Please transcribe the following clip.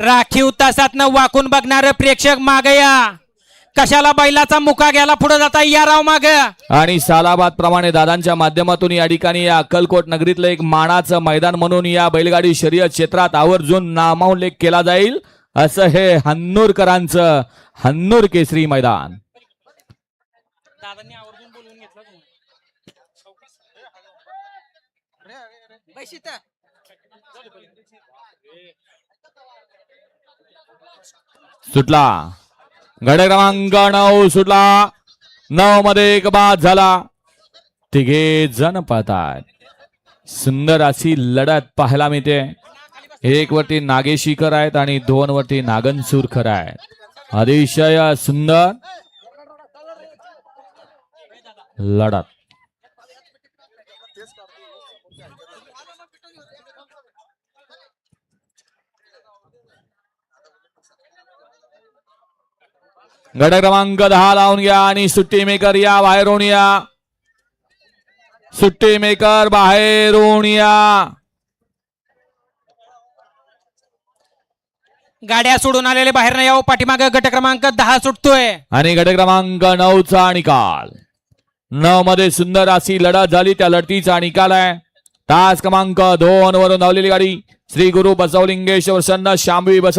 राखीव तासातनं वाकून बघणार प्रेक्षक मागे या. कशाला बैलाचा मुका गेला पुढे जाता या राव माग. आणि सालाबाद प्रमाणे दादांच्या माध्यमातून या ठिकाणी या अक्कलकोट नगरीतलं एक मानाचं मैदान म्हणून या बैलगाडी शर्यत क्षेत्रात आवर्जून नामोल्लेख केला जाईल असं हे हन्नूरकरांचं हन्नूर केसरी मैदान. सुटला गड क्रमांक 9 सुटला. 9 मध्ये एक बाद झाला. तिघे जण पळतात. सुंदर अशी लढत पाहायला मिळते. 1 वरती नागेशीकर आहेत आणि 2 वरती नागनसूरकर आहेत. अतिशय सुंदर लढत. गड क्रमांक 10 लावून घ्या आणि सुट्टी मेकर या बाहेरून या. सुट्टी मेकर बाहेरून या. गाड्या सोडून आलेले बाहेर न यावं. पाठीमागे गट क्रमांक 10 सुटतोय. आणि गट क्रमांक 9 चा निकाल. 9 मध्ये सुंदर अशी लढत झाली. त्या लढतीचा निकाल आहे तास क्रमांक 2 वरून धावलेली गाडी श्री गुरु बसवलिंगेश्वर सन्न शांभवी बस